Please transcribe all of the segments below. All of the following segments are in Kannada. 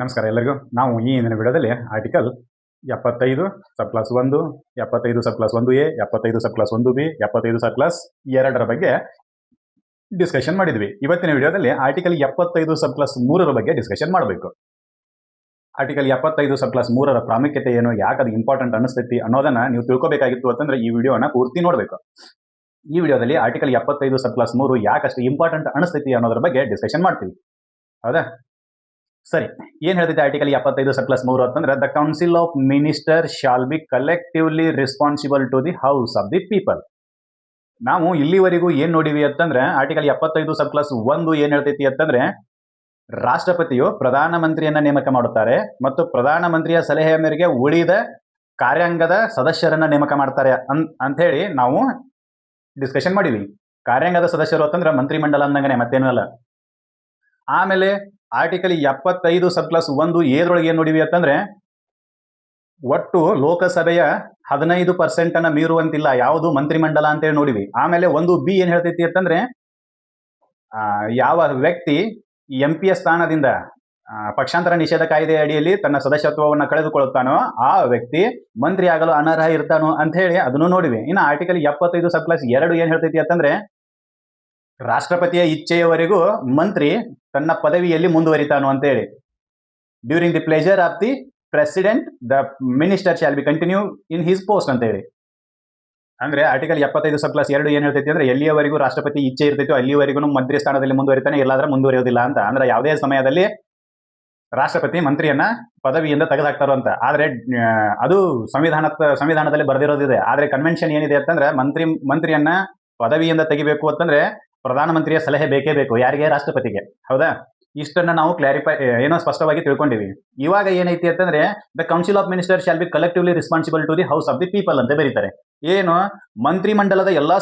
ನಮಸ್ಕಾರ ಎಲ್ಲರಿಗೂ. ನಾವು ಈ ಇಂದಿನ ವಿಡಿಯೋದಲ್ಲಿ ಆರ್ಟಿಕಲ್ 75 ಸಬ್ ಕ್ಲಾಸ್ 1, 75 ಸಬ್ ಕ್ಲಾಸ್ 1A, 75 ಸಬ್ ಕ್ಲಾಸ್ 1B, 75 ಸಬ್ ಕ್ಲಾಸ್ 2ರ ಬಗ್ಗೆ ಡಿಸ್ಕಷನ್ ಮಾಡಿದ್ವಿ. ಇವತ್ತಿನ ವಿಡಿಯೋದಲ್ಲಿ ಆರ್ಟಿಕಲ್ 75 ಸಬ್ ಕ್ಲಾಸ್ 3ರ ಬಗ್ಗೆ ಡಿಸ್ಕಷನ್ ಮಾಡಬೇಕು. ಆರ್ಟಿಕಲ್ 75 ಸಬ್ ಕ್ಲಾಸ್ 3ರ ಪ್ರಾಮುಖ್ಯತೆ ಏನು, ಯಾಕೆ ಅದು ಇಂಪಾರ್ಟೆಂಟ್ ಅನಿಸ್ತೈತಿ ಅನ್ನೋದನ್ನ ನೀವು ತಿಳ್ಕೊಬೇಕಾಗಿತ್ತು ಅಂತಂದ್ರೆ ಈ ವಿಡಿಯೋನ ಪೂರ್ತಿ ನೋಡಬೇಕು. ಈ ವಿಡಿಯೋದಲ್ಲಿ ಆರ್ಟಿಕಲ್ 75 ಸಬ್ ಕ್ಲಾಸ್ 3 ಯಾಕಷ್ಟು ಇಂಪಾರ್ಟೆಂಟ್ ಅನಿಸ್ತೈತಿ ಅನ್ನೋದ್ರ ಬಗ್ಗೆ ಡಿಸ್ಕಷನ್ ಮಾಡ್ತೀವಿ. ಹೌದಾ? ಸರಿ, ಏನ್ ಹೇಳ್ತೈತೆ ಆರ್ಟಿಕಲ್ 75 ಸಬ್ ಕ್ಲಾಸ್ 3 ಅಂತಂದ್ರೆ the council of minister shall be collectively responsible to the house of the people. ನಾವು ಇಲ್ಲಿವರೆಗೂ ಏನ್ ನೋಡಿವಿ ಅಂತಂದ್ರೆ ಆರ್ಟಿಕಲ್ 75 ಸಬ್ ಕ್ಲಾಸ್ 1 ಏನ್ ಹೇಳ್ತೈತಿ ಅಂತಂದ್ರೆ ರಾಷ್ಟ್ರಪತಿಯು ಪ್ರಧಾನಮಂತ್ರಿಯನ್ನ ನೇಮಕ ಮಾಡುತ್ತಾರೆ ಮತ್ತು ಪ್ರಧಾನಮಂತ್ರಿಯ ಸಲಹೆಯ ಮೇರೆಗೆ ಉಳಿದ ಕಾರ್ಯಾಂಗದ ಸದಸ್ಯರನ್ನ ನೇಮಕ ಮಾಡ್ತಾರೆ ಅಂತ ಹೇಳಿ ನಾವು ಡಿಸ್ಕಷನ್ ಮಾಡಿವಿ. ಕಾರ್ಯಾಂಗದ ಸದಸ್ಯರು ಅಂತಂದ್ರೆ ಮಂತ್ರಿಮಂಡಲ ಅಂದಂಗನೆ, ಮತ್ತೇನೂ ಅಲ್ಲ. ಆಮೇಲೆ ಆರ್ಟಿಕಲ್ 75 ಸಬ್ ಕ್ಲಾಸ್ 1 ಏದ್ರೊಳಗೆ ಏನ್ ನೋಡಿವಿ ಅಂತಂದ್ರೆ ಒಟ್ಟು ಲೋಕಸಭೆಯ 15% ಅನ್ನ ಮೀರುವಂತಿಲ್ಲ ಯಾವುದು ಮಂತ್ರಿಮಂಡಲ ಅಂತೇಳಿ ನೋಡಿವಿ. ಆಮೇಲೆ 1B ಏನ್ ಹೇಳ್ತೈತಿ ಅಂತಂದ್ರೆ ಯಾವ ವ್ಯಕ್ತಿ MP ಸ್ಥಾನದಿಂದ ಪಕ್ಷಾಂತರ ನಿಷೇಧ ಕಾಯ್ದೆ ಅಡಿಯಲ್ಲಿ ತನ್ನ ಸದಸ್ಯತ್ವವನ್ನು ಕಳೆದುಕೊಳ್ಳುತ್ತಾನೋ ಆ ವ್ಯಕ್ತಿ ಮಂತ್ರಿ ಆಗಲು ಅನರ್ಹ ಇರ್ತಾನೋ ಅಂತ ಹೇಳಿ ಅದನ್ನು ನೋಡಿವಿ. ಇನ್ನು ಆರ್ಟಿಕಲ್ 75 ಸಬ್ ಕ್ಲಾಸ್ 2 ಏನ್ ಹೇಳ್ತೈತಿ ಅಂತಂದ್ರೆ ರಾಷ್ಟ್ರಪತಿಯ ಇಚ್ಛೆಯವರೆಗೂ ಮಂತ್ರಿ ತನ್ನ ಪದವಿಯಲ್ಲಿ ಮುಂದುವರಿತಾನು ಅಂತೇಳಿ. During the pleasure of the president the minister shall B continue in his post ಅಂತೇಳಿ. ಅಂದ್ರೆ ಆರ್ಟಿಕಲ್ 75 ಸಬ್ ಕ್ಲಾಸ್ 2 ಏನ್ ಹೇಳ್ತೈತಿ ಅಂದ್ರೆ ಎಲ್ಲಿಯವರೆಗೂ ರಾಷ್ಟ್ರಪತಿ ಇಚ್ಛೆ ಇರ್ತೈತೋ ಅಲ್ಲಿಯವರೆಗೂ ಮಂತ್ರಿ ಸ್ಥಾನದಲ್ಲಿ ಮುಂದುವರಿತಾನೆ, ಇಲ್ಲಾಂದ್ರೆ ಮುಂದುವರಿಯೋದಿಲ್ಲ ಅಂತ. ಅಂದ್ರೆ ಯಾವುದೇ ಸಮಯದಲ್ಲಿ ರಾಷ್ಟ್ರಪತಿ ಮಂತ್ರಿಯನ್ನ ಪದವಿಯಿಂದ ತೆಗೆದಾಕ್ತಾರೋ ಅಂತ. ಆದ್ರೆ ಅದು ಸಂವಿಧಾನದಲ್ಲಿ ಬರೆದಿರೋದಿದೆ. ಆದ್ರೆ ಕನ್ವೆನ್ಷನ್ ಏನಿದೆ ಅಂತಂದ್ರೆ ಮಂತ್ರಿಯನ್ನ ಪದವಿಯಿಂದ ತೆಗಿಬೇಕು ಅಂತಂದ್ರೆ ಪ್ರಧಾನಮಂತ್ರಿಯ ಸಲಹೆ ಬೇಕೇ ಬೇಕು. ಯಾರಿಗೆ? ರಾಷ್ಟ್ರಪತಿಗೆ. ಹೌದಾ? ಇಷ್ಟನ್ನ ನಾವು ಸ್ಪಷ್ಟವಾಗಿ ತಿಳ್ಕೊಂಡಿವಿ. ಇವಾಗ ಏನೈತಿ ಅಂತಂದ್ರೆ the council of minister shall be collectively responsible to the house of the people ಅಂತ ಬರೀತಾರೆ. ಏನು? ಮಂತ್ರಿಮಂಡಲದ ಎಲ್ಲಾ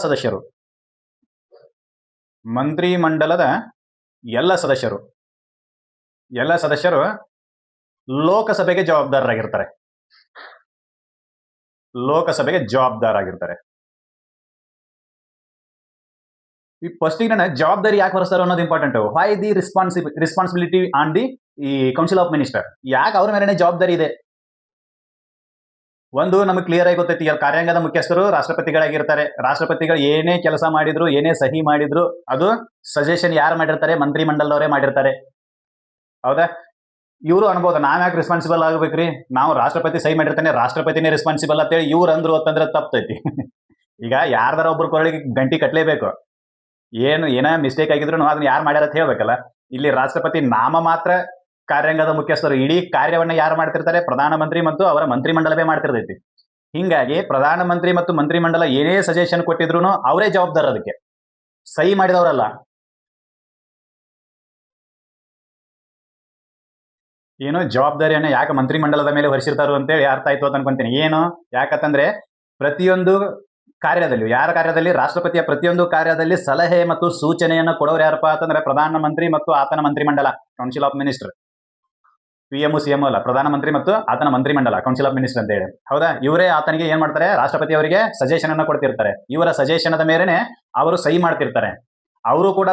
ಸದಸ್ಯರು ಲೋಕಸಭೆಗೆ ಜವಾಬ್ದಾರರಾಗಿರ್ತಾರೆ. ಈ ಫಸ್ಟಿಗೆ ನಾನು ಜವಾಬ್ದಾರಿ ಯಾಕೆ ಹೊರಿಸ್ತಾರೋ ಅನ್ನೋದು important. Why the responsibility on the council of minister? ಯಾಕೆ ಅವ್ರ ಮೇಲೆ ಜವಾಬ್ದಾರಿ ಇದೆ? ಒಂದು ನಮಗೆ ಕ್ಲಿಯರ್ ಆಗಿ ಗೊತ್ತೈತಿ, ಕಾರ್ಯಾಂಗದ ಮುಖ್ಯಸ್ಥರು ರಾಷ್ಟ್ರಪತಿಗಳಾಗಿರ್ತಾರೆ. ರಾಷ್ಟ್ರಪತಿಗಳು ಏನೇ ಕೆಲಸ ಮಾಡಿದ್ರು, ಏನೇ ಸಹಿ ಮಾಡಿದ್ರು ಅದು ಸಜೆಷನ್ ಯಾರು ಮಾಡಿರ್ತಾರೆ? ಮಂತ್ರಿಮಂಡಲದವರೇ ಮಾಡಿರ್ತಾರೆ. ಹೌದಾ? ಇವರು ಅನ್ಬೋದು ನಾವ್ ಯಾಕೆ ರೆಸ್ಪಾನ್ಸಿಬಲ್ ಆಗ್ಬೇಕ್ರಿ, ನಾವು ರಾಷ್ಟ್ರಪತಿ ಸಹಿ ಮಾಡಿರ್ತಾನೆ, ರಾಷ್ಟ್ರಪತಿನೇ ರೆಸ್ಪಾನ್ಸಿಬಲ್ ಅಂತೇಳಿ ಇವ್ರು ಅಂದ್ರು ಅಂತಂದ್ರೆ ತಪ್ಪೈತಿ. ಈಗ ಯಾರ್ದಾರ ಒಬ್ರು ಕೊರಳಿಗೆ ಗಂಟಿ ಕಟ್ಲೇಬೇಕು. ಏನ ಮಿಸ್ಟೇಕ್ ಆಗಿದ್ರು ಅದನ್ನ ಯಾರು ಮಾಡ್ಯಾರ ಅಂತ ಹೇಳ್ಬೇಕಲ್ಲ. ಇಲ್ಲಿ ರಾಷ್ಟ್ರಪತಿ ನಾಮ ಮಾತ್ರ ಕಾರ್ಯಾಂಗದ ಮುಖ್ಯಸ್ಥರು. ಇಡೀ ಕಾರ್ಯವನ್ನ ಯಾರು ಮಾಡ್ತಿರ್ತಾರೆ? ಪ್ರಧಾನಮಂತ್ರಿ ಮತ್ತು ಅವರ ಮಂತ್ರಿಮಂಡಲವೇ ಮಾಡ್ತಿರ್ತೈತಿ. ಹಿಂಗಾಗಿ ಪ್ರಧಾನಮಂತ್ರಿ ಮತ್ತು ಮಂತ್ರಿಮಂಡಲ ಏನೇ ಸಜೆಷನ್ ಕೊಟ್ಟಿದ್ರು ಅವರೇ ಜವಾಬ್ದಾರ, ಅದಕ್ಕೆ ಸಹಿ ಮಾಡಿದವರಲ್ಲ. ಏನು ಜವಾಬ್ದಾರಿಯನ್ನ ಯಾಕೆ ಮಂತ್ರಿಮಂಡಲದ ಮೇಲೆ ಹೊರಿಸಿರ್ತಾರೋ ಅಂತೇಳಿ ಅರ್ಥ ಆಯ್ತು ಅಂತ ಅನ್ಕೊಂತೀನಿ. ಏನು? ಯಾಕಂತಂದ್ರೆ ಪ್ರತಿಯೊಂದು ಕಾರ್ಯದಲ್ಲಿ, ಯಾರ ಕಾರ್ಯದಲ್ಲಿ? ರಾಷ್ಟ್ರಪತಿಯ ಪ್ರತಿಯೊಂದು ಕಾರ್ಯದಲ್ಲಿ ಸಲಹೆ ಮತ್ತು ಸೂಚನೆಯನ್ನು ಕೊಡೋರು ಯಾರಪ್ಪ ಅಂತಂದ್ರೆ ಪ್ರಧಾನಮಂತ್ರಿ ಮತ್ತು ಆತನ ಮಂತ್ರಿಮಂಡಲ, council of minister. PM CM ಅಲ್ಲ, ಪ್ರಧಾನಮಂತ್ರಿ ಮತ್ತು ಆತನ ಮಂತ್ರಿಮಂಡಲ, ಕೌನ್ಸಿಲ್ ಆಫ್ ಮಿನಿಸ್ಟರ್ ಅಂತ ಹೇಳಿ. ಹೌದಾ? ಇವರೇ ಆತನಿಗೆ ಏನ್ ಮಾಡ್ತಾರೆ? ರಾಷ್ಟ್ರಪತಿ ಅವರಿಗೆ ಸಜೆಷನ್ ಅನ್ನ ಕೊಡ್ತಿರ್ತಾರೆ. ಇವರ ಸಜೆಷನ್ ಅದ ಮೇರೆನೆ ಅವರು ಸಹಿ ಮಾಡ್ತಿರ್ತಾರೆ. ಅವರು ಕೂಡ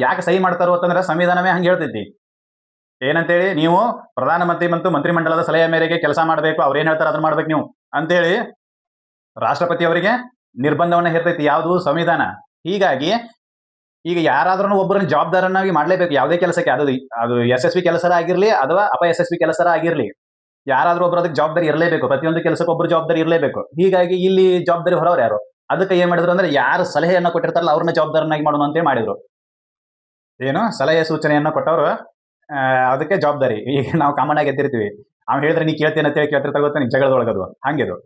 ಯಾಕೆ ಸಹಿ ಮಾಡ್ತಾರೋ ಅಂತಂದ್ರೆ ಸಂವಿಧಾನವೇ ಹಂಗೆ ಹೇಳ್ತೈತಿ. ಏನಂತೇಳಿ? ನೀವು ಪ್ರಧಾನಮಂತ್ರಿ ಮತ್ತು ಮಂತ್ರಿಮಂಡಲದ ಸಲಹೆ ಮೇರೆಗೆ ಕೆಲಸ ಮಾಡಬೇಕು, ಅವ್ರು ಏನ್ ಹೇಳ್ತಾರೆ ಅದನ್ನ ಮಾಡ್ಬೇಕು ನೀವು ಅಂತೇಳಿ ರಾಷ್ಟ್ರಪತಿ ಅವರಿಗೆ ನಿರ್ಬಂಧವನ್ನ ಹೇರ್ತೈತಿ. ಯಾವುದು? ಸಂವಿಧಾನ. ಹೀಗಾಗಿ ಈಗ ಯಾರಾದ್ರೂ ಒಬ್ಬರನ್ನ ಜವಾಬ್ದಾರನ್ನಾಗಿ ಮಾಡ್ಲೇಬೇಕು ಯಾವುದೇ ಕೆಲಸಕ್ಕೆ. ಅದು ಯಶಸ್ವಿ ಕೆಲಸ ಆಗಿರ್ಲಿ ಅಥವಾ ಅಪಯಶಸ್ವಿ ಕೆಲಸ ಆಗಿರ್ಲಿ, ಯಾರಾದ್ರೂ ಒಬ್ರು ಅದಕ್ಕೆ ಜವಾಬ್ದಾರಿ ಇರಲೇಬೇಕು. ಪ್ರತಿಯೊಂದು ಕೆಲಸಕ್ಕೆ ಒಬ್ಬರು ಜವಾಬ್ದಾರಿ ಇರಲೇಬೇಕು. ಹೀಗಾಗಿ ಇಲ್ಲಿ ಜವಾಬ್ದಾರಿ ಹೊರವ್ರು ಯಾರು? ಅದಕ್ಕೆ ಏನ್ ಮಾಡಿದ್ರು ಅಂದ್ರೆ ಯಾರು ಸಲಹೆಯನ್ನ ಕೊಟ್ಟಿರ್ತಾರಲ್ಲ ಅವ್ರನ್ನ ಜವಾಬ್ದಾರನಾಗಿ ಮಾಡೋಣ ಅಂತೇಳಿ ಮಾಡಿದ್ರು. ಏನು? ಸಲಹೆ ಸೂಚನೆಯನ್ನ ಕೊಟ್ಟವರು ಅದಕ್ಕೆ ಜವಾಬ್ದಾರಿ. ಈಗ ನಾವು ಕಾಮನ್ ಆಗಿ ಎದ್ದಿರ್ತೀವಿ, ಅವ್ನು ಹೇಳಿದ್ರೆ ನೀ ಕೇಳ್ತೇನೆ ಅಂತ ಹೇಳಿ ಕೇಳ್ತಿರ್ತಾರೆ, ಗೊತ್ತಾ? ನೀವು ಜಗಳದೊಳಗದು ಹಂಗಿದು.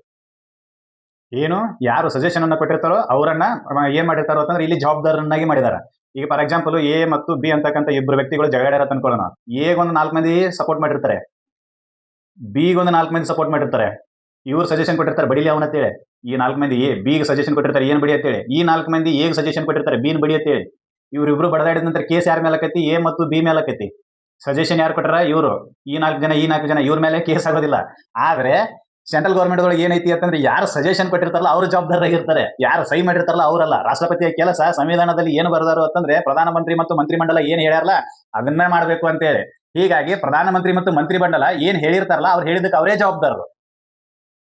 ಏನು? ಯಾರು ಸಜೆಷನ್ ಅನ್ನ ಕೊಟ್ಟಿರ್ತಾರೋ ಅವರನ್ನ ಏನ್ ಮಾಡಿರ್ತಾರೋ ಅಂತಂದ್ರೆ ಇಲ್ಲಿ ಜವಾಬ್ದಾರನ್ನಾಗಿ ಮಾಡಿದಾರ. ಈಗ ಫಾರ್ ಎಕ್ಸಾಂಪಲ್ A ಮತ್ತು B ಅಂತಕ್ಕಂಥ ಇಬ್ಬರು ವ್ಯಕ್ತಿಗಳು ಜಗಳಾಡ್ಯಾರ ಅನ್ಕೊಳ್ಳೋಣ. A ಒಂದು 4 ಮಂದಿ ಸಪೋರ್ಟ್ ಮಾಡಿರ್ತಾರೆ, B ಒಂದು 4 ಮಂದಿ ಸಪೋರ್ಟ್ ಮಾಡಿರ್ತಾರೆ. ಇವ್ರು ಸಜೆಷನ್ ಕೊಟ್ಟಿರ್ತಾರೆ ಬಡಿಲಿ ಅವನ ಅಂತೇಳಿ. ಈ 4 ಮಂದಿ B ಗೆ ಸಜೆಷನ್ ಕೊಟ್ಟಿರ್ತಾರೆ ಏನ್ ಬಡಿ ಅಂತೇಳಿ. ಈ 4 ಮಂದಿ A ಗೆ ಸಜೆಷನ್ ಕೊಟ್ಟಿರ್ತಾರೆ B ನ ಬಡಿ ಅಂತೇಳಿ. ಇವ್ರಿಬ್ರು ಬಡದಾಡಿದ ನಂತರ ಕೇಸ್ ಯಾರ ಮೇಲೆ ಆಕೈತಿ? A ಮತ್ತು B ಮೇಲೆ ಆಕೈತಿ. ಸಜೆಷನ್ ಯಾರು ಕೊಟ್ಟಾರ? ಇವರು. ಈ 4 ಜನ ಇವ್ರ ಮೇಲೆ ಕೇಸ್ ಆಗೋದಿಲ್ಲ. ಆದ್ರೆ ಸೆಂಟ್ರಲ್ ಗೌರ್ಮೆಂಟ್ ಒಳಗೆ ಏನೈತಿ ಅಂತಂದ್ರೆ ಯಾರು ಸಜೆಷನ್ ಕೊಟ್ಟಿರ್ತಾರಲ್ಲ ಅವ್ರು ಜವಾಬ್ದಾರರಾಗಿರ್ತಾರೆ, ಯಾರು ಸಹಿ ಮಾಡಿರ್ತಾರಲ್ಲ ಅವರಲ್ಲ. ರಾಷ್ಟ್ರಪತಿಯ ಕೆಲಸ ಸಂವಿಧಾನದಲ್ಲಿ ಏನು ಬರೆದಾರು ಅಂತಂದ್ರೆ ಪ್ರಧಾನಮಂತ್ರಿ ಮತ್ತು ಮಂತ್ರಿಮಂಡಲ ಏನ್ ಹೇಳ್ಯಾರಲ್ಲ ಅದನ್ನ ಮಾಡಬೇಕು ಅಂತೇಳಿ. ಹೀಗಾಗಿ ಪ್ರಧಾನಮಂತ್ರಿ ಮತ್ತು ಮಂತ್ರಿಮಂಡಲ ಏನ್ ಹೇಳಿರ್ತಾರಲ್ಲ ಅವ್ರು ಹೇಳಿದಕ್ಕೆ ಅವರೇ ಜವಾಬ್ದಾರರು.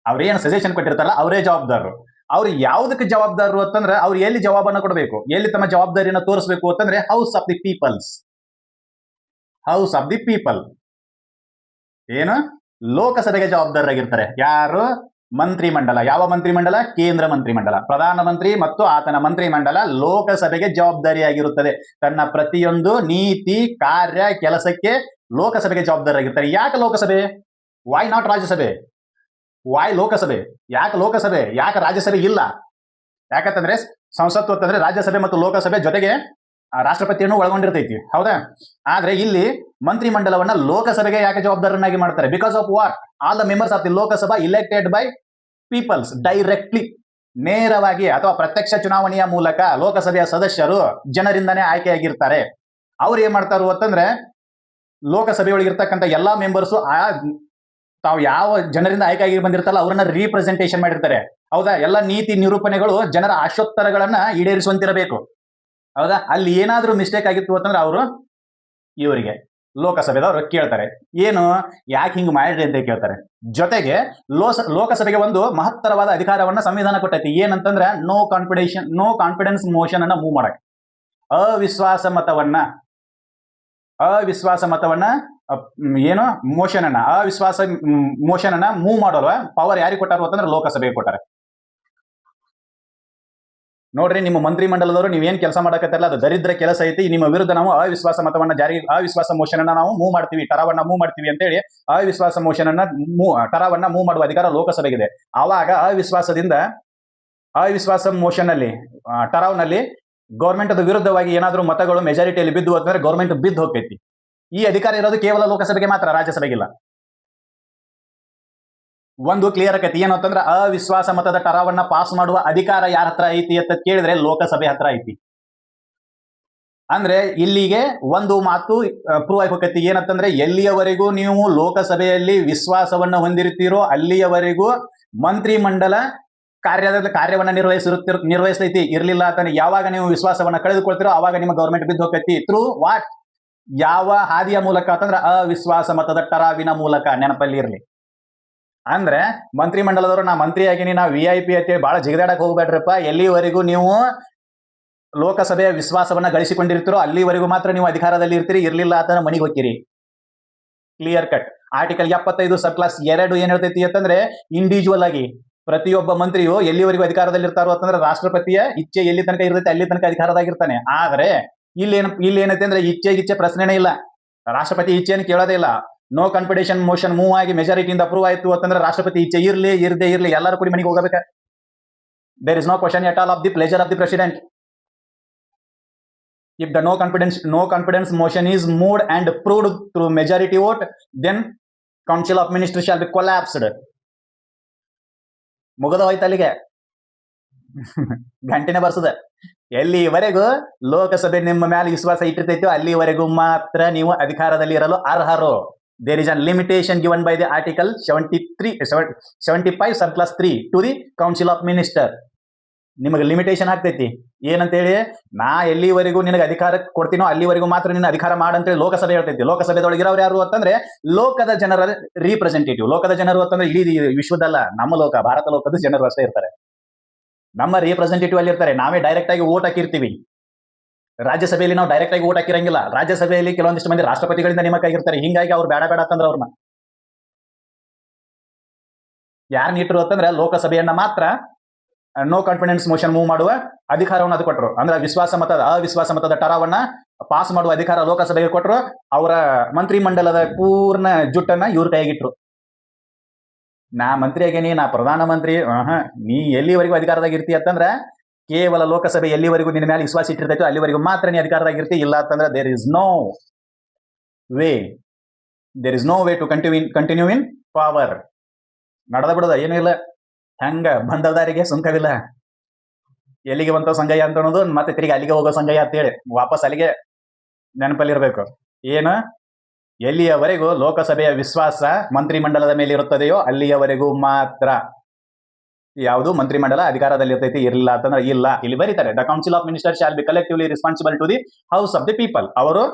ಅವ್ರೇನು ಸಜೆಷನ್ ಕೊಟ್ಟಿರ್ತಾರಲ್ಲ ಅವರೇ ಜವಾಬ್ದಾರರು. ಅವ್ರು ಯಾವುದಕ್ಕೆ ಜವಾಬ್ದಾರರು ಅಂತಂದ್ರೆ ಅವ್ರು ಎಲ್ಲಿ ಜವಾಬನ್ನ ಕೊಡಬೇಕು, ಎಲ್ಲಿ ತಮ್ಮ ಜವಾಬ್ದಾರಿಯನ್ನು ತೋರಿಸಬೇಕು ಅಂತಂದ್ರೆ house of the peoples. House of the people ಏನು ಲೋಕಸಭೆಗೆ ಜವಾಬ್ದಾರರಾಗಿರ್ತಾರೆ. ಯಾರು? ಮಂತ್ರಿಮಂಡಲ. ಯಾವ ಮಂತ್ರಿಮಂಡಲ? ಕೇಂದ್ರ ಮಂತ್ರಿಮಂಡಲ. ಪ್ರಧಾನಮಂತ್ರಿ ಮತ್ತು ಆತನ ಮಂತ್ರಿಮಂಡಲ ಲೋಕಸಭೆಗೆ ಜವಾಬ್ದಾರಿಯಾಗಿರುತ್ತದೆ. ತನ್ನ ಪ್ರತಿಯೊಂದು ನೀತಿ ಕಾರ್ಯ ಕೆಲಸಕ್ಕೆ ಲೋಕಸಭೆಗೆ ಜವಾಬ್ದಾರರಾಗಿರ್ತಾರೆ. ಯಾಕೆ ಲೋಕಸಭೆ? ವೈ ನಾಟ್ ರಾಜ್ಯಸಭೆ? ವೈ ಲೋಕಸಭೆ? ಯಾಕೆ ಲೋಕಸಭೆ? ಯಾಕೆ ರಾಜ್ಯಸಭೆ ಇಲ್ಲ? ಯಾಕಂತಂದ್ರೆ ಸಂಸತ್ತು ಅಂತಂದ್ರೆ ರಾಜ್ಯಸಭೆ ಮತ್ತು ಲೋಕಸಭೆ ಜೊತೆಗೆ ರಾಷ್ಟ್ರಪತಿಯನ್ನು ಒಳಗೊಂಡಿರ್ತೈತಿ, ಹೌದಾ? ಆದ್ರೆ ಇಲ್ಲಿ ಮಂತ್ರಿಮಂಡಲವನ್ನ ಲೋಕಸಭೆಗೆ ಯಾಕೆ ಜವಾಬ್ದಾರನಾಗಿ ಮಾಡ್ತಾರೆ? Because of what? All the members of the Lok Sabha elected by peoples directly, ನೇರವಾಗಿ ಅಥವಾ ಪ್ರತ್ಯಕ್ಷ ಚುನಾವಣೆಯ ಮೂಲಕ ಲೋಕಸಭೆಯ ಸದಸ್ಯರು ಜನರಿಂದಾನೇ ಆಯ್ಕೆಯಾಗಿರ್ತಾರೆ. ಅವ್ರು ಏನ್ ಮಾಡ್ತಾರು ಅಂತಂದ್ರೆ ಲೋಕಸಭೆಯೊಳಗಿರ್ತಕ್ಕಂಥ ಎಲ್ಲಾ ಮೆಂಬರ್ಸು ತಾವು ಯಾವ ಜನರಿಂದ ಆಯ್ಕೆಯಾಗಿ ಬಂದಿರ್ತಾರಲ್ಲ ಅವ್ರನ್ನ ರೀಪ್ರೆಸೆಂಟೇಷನ್ ಮಾಡಿರ್ತಾರೆ, ಹೌದಾ? ಎಲ್ಲ ನೀತಿ ನಿರೂಪಣೆಗಳು ಜನರ ಆಶೋತ್ತರಗಳನ್ನ ಈಡೇರಿಸುವಂತಿರಬೇಕು, ಹೌದಾ? ಅಲ್ಲಿ ಏನಾದ್ರೂ ಮಿಸ್ಟೇಕ್ ಆಗಿತ್ತು ಅಂತಂದ್ರೆ ಅವರು ಇವರಿಗೆ ಲೋಕಸಭೆದವರು ಕೇಳ್ತಾರೆ, ಏನು ಯಾಕೆ ಹಿಂಗ್ ಮಾಡ್ರಿ ಅಂತ ಕೇಳ್ತಾರೆ. ಜೊತೆಗೆ ಲೋಕಸಭೆಗೆ ಒಂದು ಮಹತ್ತರವಾದ ಅಧಿಕಾರವನ್ನ ಸಂವಿಧಾನ ಕೊಟ್ಟೈತಿ. ಏನಂತಂದ್ರೆ ನೋ ಕಾನ್ಫಿಡೆನ್ಸ್ ಮೋಷನ್ ಅನ್ನ ಮೂವ್ ಮಾಡಕ್, ಅವಿಶ್ವಾಸ ಮತವನ್ನ ಏನು ಅವಿಶ್ವಾಸ ಮೋಷನ್ ಅನ್ನ ಮೂವ್ ಮಾಡೋರು ಪವರ್ ಯಾರಿಗೆ ಕೊಟ್ಟಾರು ಅಂತಂದ್ರೆ ಲೋಕಸಭೆಗೆ ಕೊಟ್ಟಾರೆ. ನೋಡ್ರಿ, ನಿಮ್ಮ ಮಂತ್ರಿಮಂಡಲದವರು ನೀವೇನ್ ಕೆಲಸ ಮಾಡಕತ್ತಿರಲ್ಲ ಅದು ದರಿದ್ರ ಕೆಲಸ ಐತಿ. ನಿಮ್ಮ ವಿರುದ್ಧ ನಾವು ಅವಿಶ್ವಾಸ ಮತವನ್ನ ಅವಿಶ್ವಾಸ ಮೋಷನ್ ಅನ್ನ ನಾವು ಮೂವ್ ಮಾಡ್ತೀವಿ, ಟರಾವನ್ನ ಮೂವ್ ಮಾಡ್ತೀವಿ ಅಂತೇಳಿ ಅವಿಶ್ವಾಸ ಮೋಷನ್ ಅನ್ನ ಟರಾವನ್ನ ಮೂವ್ ಮಾಡುವ ಅಧಿಕಾರ ಲೋಕಸಭೆಗಿದೆ. ಆವಾಗ ಅವಿಶ್ವಾಸ ಮೋಷನ್ ಅಲ್ಲಿ ಟರಾವ್ನಲ್ಲಿ ಗೌರ್ಮೆಂಟ್ ವಿರುದ್ಧವಾಗಿ ಏನಾದ್ರೂ ಮತಗಳು ಮೆಜಾರಿಟಿಯಲ್ಲಿ ಬಿದ್ದು ಅಂತಂದ್ರೆ ಗೌರ್ಮೆಂಟ್ ಬಿದ್ದು ಹೋಗ್ತೈತಿ. ಈ ಅಧಿಕಾರ ಇರೋದು ಕೇವಲ ಲೋಕಸಭೆಗೆ ಮಾತ್ರ, ರಾಜ್ಯಸಭೆಗಿಲ್ಲ. ಒಂದು ಕ್ಲಿಯರ್ ಆಕೈತಿ. ಏನು ಅಂತಂದ್ರೆ ಅವಿಶ್ವಾಸ ಮತದ ಟರಾವನ್ನ ಪಾಸ್ ಮಾಡುವ ಅಧಿಕಾರ ಯಾರ ಹತ್ರ ಐತಿ ಅಂತ ಕೇಳಿದ್ರೆ ಲೋಕಸಭೆ ಹತ್ರ ಐತಿ. ಅಂದ್ರೆ ಇಲ್ಲಿಗೆ ಒಂದು ಮಾತು ಪ್ರೂವ್ ಆಗಿ ಹೋಗೈತಿ. ಏನಂತಂದ್ರೆ ಎಲ್ಲಿಯವರೆಗೂ ನೀವು ಲೋಕಸಭೆಯಲ್ಲಿ ವಿಶ್ವಾಸವನ್ನ ಹೊಂದಿರ್ತೀರೋ ಅಲ್ಲಿಯವರೆಗೂ ಮಂತ್ರಿಮಂಡಲ ಕಾರ್ಯವನ್ನ ನಿರ್ವಹಿಸೈತಿ. ಇರ್ಲಿಲ್ಲ ಅಂತ ಯಾವಾಗ ನೀವು ವಿಶ್ವಾಸವನ್ನ ಕಳೆದುಕೊಳ್ತೀರೋ ಆವಾಗ ನಿಮ್ಮ ಗೌರ್ಮೆಂಟ್ ಬಿದ್ದು ಹೋಗೈತಿ. Through what? ಯಾವ ಹಾದಿಯ ಮೂಲಕ ಅಂತಂದ್ರೆ ಅವಿಶ್ವಾಸ ಮತದ ಟರಾವಿನ ಮೂಲಕ. ನೆನಪಲ್ಲಿ ಇರ್ಲಿ. ಅಂದ್ರೆ ಮಂತ್ರಿಮಂಡಲದವರು ನಾ ಮಂತ್ರಿ ಆಗಿನಿ, ನಾ VIP ಅಂತೇಳಿ ಬಹಳ ಜಿಗದಾಡಕ್ ಹೋಗ್ಬೇಡ್ರಪ್ಪ. ಎಲ್ಲಿವರೆಗೂ ನೀವು ಲೋಕಸಭೆಯ ವಿಶ್ವಾಸವನ್ನ ಗಳಿಸಿಕೊಂಡಿರ್ತೀರೋ ಅಲ್ಲಿವರೆಗೂ ಮಾತ್ರ ನೀವು ಅಧಿಕಾರದಲ್ಲಿ ಇರ್ತೀರಿ. ಇರ್ಲಿಲ್ಲ ಅಂತ ಮನೆಗೆ ಹೋಗ್ತೀರಿ. Clear cut. ಆರ್ಟಿಕಲ್ 75 ಸಬ್ ಕ್ಲಾಸ್ 2 ಏನ್ ಹೇಳ್ತೈತಿ ಅಂತಂದ್ರೆ ಇಂಡಿವಿಜುವಲ್ ಆಗಿ ಪ್ರತಿಯೊಬ್ಬ ಮಂತ್ರಿಯು ಎಲ್ಲಿವರೆಗೂ ಅಧಿಕಾರದಲ್ಲಿ ಇರ್ತಾರೋ ಅಂತಂದ್ರೆ ರಾಷ್ಟ್ರಪತಿಯ ಇಚ್ಛೆ ಎಲ್ಲಿ ತನಕ ಇರ್ತೈತೆ ಅಲ್ಲಿ ತನಕ ಅಧಿಕಾರದಾಗಿರ್ತಾನೆ. ಆದ್ರೆ ಇಲ್ಲಿ ಏನೈತೆ ಅಂದ್ರೆ ಇಚ್ಛೆ ಪ್ರಶ್ನೆನೇ ಇಲ್ಲ. ರಾಷ್ಟ್ರಪತಿ ಇಚ್ಛೆಯನ್ನು ಕೇಳೋದೇ ಇಲ್ಲ. ನೋ ಕಾನ್ಫಿಡೆನ್ಸ್ ಮೋಷನ್ ಮೂವ್ ಆಗಿ ಮೆಜಾರಿಟಿಯಿಂದ ಅಪ್ರೂವ್ ಆಯ್ತು ಅಂತಂದ್ರೆ ರಾಷ್ಟ್ರಪತಿ ಇಚ್ಛೆ ಇರದೇ ಇರ್ಲಿ ಎಲ್ಲರೂ ಕೂಡಿ ಮನೆಗೆ ಹೋಗಬೇಕ. There is no question at all of the pleasure of the president. If the no confidence motion is moved and approved through majority vote, then Council of Ministers shall be collapsed. ಮುಗದ ಹೋಯ್ತು ಅಲ್ಲಿಗೆ. ಗಂಟೆನೆ ಬರ್ಸದ. ಎಲ್ಲಿವರೆಗೂ ಲೋಕಸಭೆ ನಿಮ್ಮ ಮೇಲೆ ವಿಶ್ವಾಸ ಇಟ್ಟಿರ್ತೈತೋ ಅಲ್ಲಿವರೆಗೂ ಮಾತ್ರ ನೀವು ಅಧಿಕಾರದಲ್ಲಿ ಇರಲು ಅರ್ಹರು. There is a limitation given by the article 75 subclass 3 to the Council of Ministers. ನಿಮಗೆ ಲಿಮಿಟೇಷನ್ ಆಗ್ತೈತಿ. ಏನಂತೇಳಿ, ನಾ ಎಲ್ಲಿವರೆಗೂ ನಿನಗೆ ಅಧಿಕಾರ ಕೊಡ್ತೀನೋ ಅಲ್ಲಿವರೆಗೂ ಮಾತ್ರ ನಿನ್ನ ಅಧಿಕಾರ ಮಾಡಂತೇಳಿ ಲೋಕಸಭೆ ಹೇಳ್ತೈತಿ. ಲೋಕಸಭೆದೊಳಗಿರೋರು ಯಾರು ಅಂತಂದ್ರೆ ಲೋಕದ ಜನರ ರಿಪ್ರೆಸೆಂಟೇಟಿವ್. ಲೋಕದ ಜನರು ಅಂತಂದ್ರೆ ಇಡೀ ವಿಶ್ವದಲ್ಲ, ನಮ್ಮ ಲೋಕ ಭಾರತ ಲೋಕದ ಜನರು ಅಷ್ಟೇ ಇರ್ತಾರೆ. ನಮ್ಮ ರಿಪ್ರೆಸೆಂಟೇಟಿವ್ ಅಲ್ಲಿ ಇರ್ತಾರೆ. ನಾವೇ ಡೈರೆಕ್ಟ್ ಆಗಿ ವೋಟ್ ಹಾಕಿರ್ತೀವಿ. ರಾಜ್ಯಸಭೆಯಲ್ಲಿ ನಾವು ಡೈರೆಕ್ಟ್ ಆಗಿ ವೋಟ್ ಹಾಕಿರಂಗಿಲ್ಲ. ರಾಜ್ಯಸಭೆಯಲ್ಲಿ ಕೆಲವೊಂದಿಷ್ಟು ಮಂದಿ ರಾಷ್ಟ್ರಪತಿಗಳಿಂದ ನೇಮಕ ಆಗಿರ್ತಾರೆ. ಹಿಂಗಾಗಿ ಅವ್ರು ಬೇಡ ಅಂತಂದ್ರೆ ಅವ್ರನ್ನ ಯಾರನ್ನ ಇಟ್ಟರು ಅಂತಂದ್ರೆ ಲೋಕಸಭೆಯನ್ನ ಮಾತ್ರ ನೋ ಕಾನ್ಫಿಡೆನ್ಸ್ ಮೋಷನ್ ಮೂವ್ ಮಾಡುವ ಅಧಿಕಾರವನ್ನು ಅದು ಕೊಟ್ಟರು. ಅಂದ್ರೆ ಅವಿಶ್ವಾಸ ಮತದ ಟರಾವನ್ನ ಪಾಸ್ ಮಾಡುವ ಅಧಿಕಾರ ಲೋಕಸಭೆಗೆ ಕೊಟ್ಟರು. ಅವರ ಮಂತ್ರಿಮಂಡಲದ ಪೂರ್ಣ ಜುಟ್ಟನ್ನ ಇವ್ರ ಕೈಗಿಟ್ರು. ನಾ ಮಂತ್ರಿ ಆಗೇನಿ, ನಾ ಪ್ರಧಾನಮಂತ್ರಿ, ನೀ ಎಲ್ಲಿವರೆಗೂ ಅಧಿಕಾರದಾಗ ಇರ್ತಿ ಅಂತಂದ್ರ ಕೇವಲ ಲೋಕಸಭೆ ಎಲ್ಲಿವರೆಗೂ ನಿನ್ನ ಮೇಲೆ ವಿಶ್ವಾಸ ಇಟ್ಟಿರ್ತೈತೋ ಅಲ್ಲಿವರೆಗೂ ಮಾತ್ರ ನೀ ಅಧಿಕಾರದಾಗ ಇರ್ತಿ. ಇಲ್ಲ ಅಂತಂದ್ರೆ there is no way to continue in power. ನಡೆದ ಬಿಡದ ಏನೂ ಇಲ್ಲ. ಹೆಂಗ ಬಂದವದಾರಿಗೆ ಸುಂಕವಿಲ್ಲ. ಎಲ್ಲಿಗೆ ಬಂತ ಸಂಗಯ್ಯ ಅಂತ ಅನ್ನೋದು ಮತ್ತೆ ತಿರುಗಿ ಅಲ್ಲಿಗೆ ಹೋಗೋ ಸಂಗಯ್ಯ ಅಂತೇಳಿ ವಾಪಸ್ ಅಲ್ಲಿಗೆ ನೆನಪಲ್ಲಿರ್ಬೇಕು. ಏನು, ಎಲ್ಲಿಯವರೆಗೂ ಲೋಕಸಭೆಯ ವಿಶ್ವಾಸ ಮಂತ್ರಿಮಂಡಲದ ಮೇಲೆ ಇರುತ್ತದೆಯೋ ಅಲ್ಲಿಯವರೆಗೂ ಮಾತ್ರ ಯಾವುದು ಮಂತ್ರಿಮಂಡಲ ಅಧಿಕಾರದಲ್ಲಿ ಇರ್ತೈತಿ. ಇರಲಿಲ್ಲ ಅಂತಂದ್ರೆ ಇಲ್ಲ. ಇಲ್ಲಿ ಬರೀತಾರೆ, the council of minister shall be collectively responsible to the house of the people. ಅವರು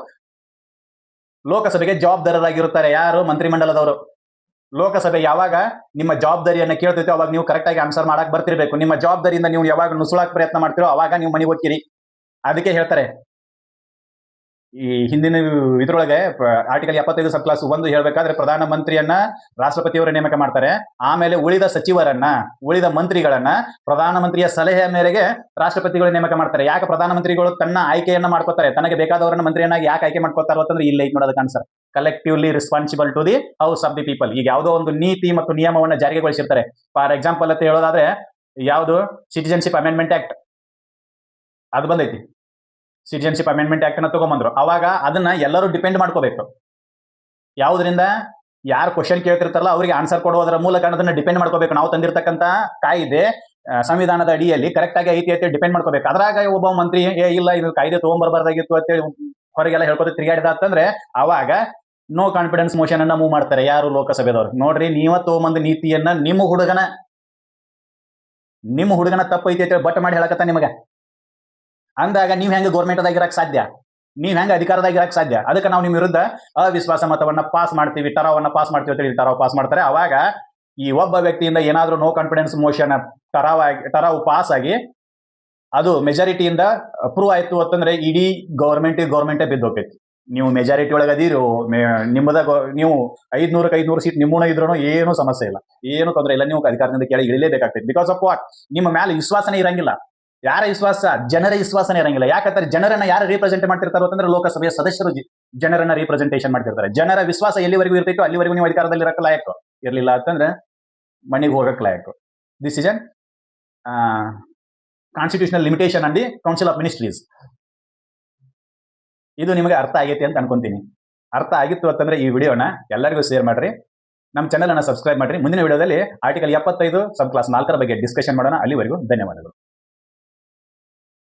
ಲೋಕಸಭೆಗೆ ಜವಾಬ್ದಾರರಾಗಿರುತ್ತಾರೆ ಯಾರು? ಮಂತ್ರಿಮಂಡಲದವರು. ಲೋಕಸಭೆ ಯಾವಾಗ ನಿಮ್ಮ ಜವಾಬ್ದಾರಿಯನ್ನ ಕೇಳ್ತೈತೆ ಅವಾಗ ನೀವು ಕರೆಕ್ಟ್ ಆಗಿ ಆನ್ಸರ್ ಮಾಡಕ್ ಬರ್ತಿರ್ಬೇಕು. ನಿಮ್ಮ ಜವಾಬ್ದಾರಿಯಿಂದ ನೀವು ಯಾವಾಗ ನುಸುಳಾಕ್ ಪ್ರಯತ್ನ ಮಾಡ್ತೀರೋ ಅವಾಗ ನೀವು ಮನೆಗೆ ಹೋಗ್ತೀರಿ. ಅದಕ್ಕೆ ಹೇಳ್ತಾರೆ ಈ ಹಿಂದಿನ ಇದ್ರೊಳಗೆ ಆರ್ಟಿಕಲ್ 75 ಸಬ್ ಕ್ಲಾಸ್ 1 ಹೇಳ್ಬೇಕಾದ್ರೆ ಪ್ರಧಾನ ಮಂತ್ರಿಯನ್ನ ರಾಷ್ಟ್ರಪತಿಯವರ ನೇಮಕ ಮಾಡ್ತಾರೆ. ಆಮೇಲೆ ಉಳಿದ ಸಚಿವರನ್ನ, ಉಳಿದ ಮಂತ್ರಿಗಳನ್ನ ಪ್ರಧಾನಮಂತ್ರಿಯ ಸಲಹೆಯ ಮೇರೆಗೆ ರಾಷ್ಟ್ರಪತಿಗಳು ನೇಮಕ ಮಾಡ್ತಾರೆ. ಯಾಕೆ ಪ್ರಧಾನಮಂತ್ರಿಗಳು ತನ್ನ ಆಯ್ಕೆಯನ್ನ ಮಾಡ್ಕೋತಾರೆ? ತನಗೆ ಬೇಕಾದವರನ್ನ ಮಂತ್ರಿಯನ್ನಾಗಿ ಯಾಕೆ ಆಯ್ಕೆ ಮಾಡ್ಕೋತಾರೋ ಅಂತಂದ್ರೆ ಇಲ್ಲೇ ಐತೆ ನೋಡೋದಕ್ಕೆ answer. Collectively responsible to the house of the people. ಈಗ ಯಾವುದೋ ಒಂದು ನೀತಿ ಮತ್ತು ನಿಯಮವನ್ನ ಜಾರಿಗೊಳಿಸಿರ್ತಾರೆ. ಫಾರ್ ಎಕ್ಸಾಂಪಲ್ ಅಂತ ಹೇಳೋದಾದ್ರೆ ಯಾವುದು ಸಿಟಿಜನ್ಶಿಪ್ ಅಮೆಂಡ್ಮೆಂಟ್ ಆಕ್ಟ್ ಅದು ಬಂದೈತಿ. ಸಿಟಿಜನ್ಶಿಪ್ ಅಮೆಂಡ್ಮೆಂಟ್ ಆಕ್ಟ್ ಅನ್ನ ತಗೊಂಡ್ಬಂದ್ರು. ಅವಾಗ ಅದನ್ನ ಎಲ್ಲರೂ ಡಿಪೆಂಡ್ ಮಾಡ್ಕೋಬೇಕು. ಯಾವುದರಿಂದ? ಯಾರು ಕ್ವಶನ್ ಕೇಳ್ತಿರ್ತಾರಲ್ಲ ಅವರಿಗೆ ಆನ್ಸರ್ ಕೊಡೋದರ ಮೂಲಕ ಅದನ್ನ ಡಿಪೆಂಡ್ ಮಾಡ್ಕೋಬೇಕು. ನಾವು ತಂದಿರ್ತಕ್ಕಂಥ ಕಾಯ್ದೆ ಸಂವಿಧಾನದ ಅಡಿಯಲ್ಲಿ ಕರೆಕ್ಟ್ ಆಗಿ ಐತಿ ಅಂತ ಡಿಪೆಂಡ್ ಮಾಡ್ಕೋಬೇಕು. ಅದ್ರಾಗ ಒಬ್ಬ ಮಂತ್ರಿ ಇಲ್ಲ ಇದು ಕಾಯ್ದೆ ತಗೊಂಡ್ಬರ್ಬಾರ್ದಾಗಿತ್ತು ಅಂತೇಳಿ ಹೊರಗೆಲ್ಲ ಹೇಳ್ಕೊತ ತಿರುಗಾಡಿದ ಅಂತಂದ್ರೆ ಅವಾಗ ನೋ ಕಾನ್ಫಿಡೆನ್ಸ್ ಮೋಷನ್ ಅನ್ನ ಮೂವ್ ಮಾಡ್ತಾರೆ. ಯಾರು? ಲೋಕಸಭೆದವ್ರು. ನೋಡ್ರಿ, ನೀವ ತಗೊಂಬಂದ ನೀತಿಯನ್ನ ನಿಮ್ಮ ಹುಡುಗನ ತಪ್ಪೈತಿ ಅಂತೇಳಿ ಬಟ್ ಮಾಡಿ ಹೇಳಕತ್ತ ನಿಮಗೆ. ಅಂದಾಗ ನೀವ್ ಹೆಂಗ ಗೌರ್ಮೆಂಟ್ ಇರಕ್ ಸಾಧ್ಯ? ನೀವ್ ಹೆಂಗ ಅಧಿಕಾರದಾಗಿರಕ್ ಸಾಧ್ಯ? ಅದಕ್ಕೆ ನಾವು ನಿಮ್ ವಿರುದ್ಧ ಅವಿಶ್ವಾಸ ಮತವನ್ನ ಪಾಸ್ ಮಾಡ್ತೀವಿ, ಟರಾವನ್ನ ಪಾಸ್ ಮಾಡ್ತೀವಿ ಅಂತ ಹೇಳಿ ಟರಾವ್ ಪಾಸ್ ಮಾಡ್ತಾರೆ. ಅವಾಗ ಈ ಒಬ್ಬ ವ್ಯಕ್ತಿಯಿಂದ ಏನಾದ್ರೂ ನೋ ಕಾನ್ಫಿಡೆನ್ಸ್ ಮೋಷನ್ ಟರಾವ್ ಪಾಸ್ ಆಗಿ ಅದು ಮೆಜಾರಿಟಿಯಿಂದ ಅಪ್ರೂವ್ ಆಯ್ತು ಅಂತಂದ್ರೆ ಇಡೀ ಗೌರ್ಮೆಂಟೇ ಬಿದ್ದು ಹೋಗ್ತೈತಿ. ನೀವು ಮೆಜಾರಿಟಿ ಒಳಗದೀರು, ನೀವು 500 ಸೀಟ್ ನಿಮ್ಮೂನ ಇದ್ರೂ ಏನು ಸಮಸ್ಯೆ ಇಲ್ಲ, ಏನು ತೊಂದರೆ ಇಲ್ಲ. ನೀವು ಅಧಿಕಾರದಿಂದ ಕೆಳಗೆ ಇಳಿಲೇಬೇಕಾಗ್ತೈತಿ. Because of what? ನಿಮ್ಮ ಮೇಲೆ ವಿಶ್ವಾಸನೆ ಇರಂಗಿಲ್ಲ. ಯಾರ ವಿಶ್ವಾಸ? ಜನರ ವಿಶ್ವಾಸನೆ ಇರಂಗಿಲ್ಲ. ಯಾಕಂದ್ರೆ ಜನರನ್ನ ಯಾರು ರೀಪ್ರೆಸೆಂಟ್ ಮಾಡ್ತಿರ್ತಾರೋ ಅಂತಂದ್ರೆ ಲೋಕಸಭೆಯ ಸದಸ್ಯರು ಜನರನ್ನ ರೀಪ್ರೆಸೆಂಟೇಷನ್ ಮಾಡ್ತಿರ್ತಾರೆ. ಜನರ ವಿಶ್ವಾಸ ಎಲ್ಲಿವರೆಗೂ ಇರ್ತೈತೋ ಅಲ್ಲಿವರೆಗೂ ನೀವು ಅಧಿಕಾರದಲ್ಲಿ ಇರಕ್ಕೆ ಲಾಯಕ್. ಇರ್ಲಿಲ್ಲ ಅಂತಂದ್ರೆ ಮನೆಗೆ ಹೋಗಕ್ಕೆ ಲಾಯಕ್. This is unconstitutional limitation and the council of ministries. ಇದು ನಿಮಗೆ ಅರ್ಥ ಆಗೈತಿ ಅಂತ ಅನ್ಕೊಂತೀನಿ. ಅರ್ಥ ಆಗಿತ್ತು ಅಂತಂದ್ರೆ ಈ ವಿಡಿಯೋನ ಎಲ್ಲರಿಗೂ ಶೇರ್ ಮಾಡ್ರಿ. ನಮ್ಮ ಚಾನಲ್ ಅನ್ನ ಸಬ್ಸ್ಕ್ರೈಬ್ ಮಾಡ್ರಿ. ಮುಂದಿನ ವಿಡಿಯೋದಲ್ಲಿ ಆರ್ಟಿಕಲ್ 75 ಸಬ್ ಕ್ಲಾಸ್ 4 ಬಗ್ಗೆ ಡಿಸ್ಕಷನ್ ಮಾಡೋಣ. ಅಲ್ಲಿವರೆಗೂ ಧನ್ಯವಾದಗಳು.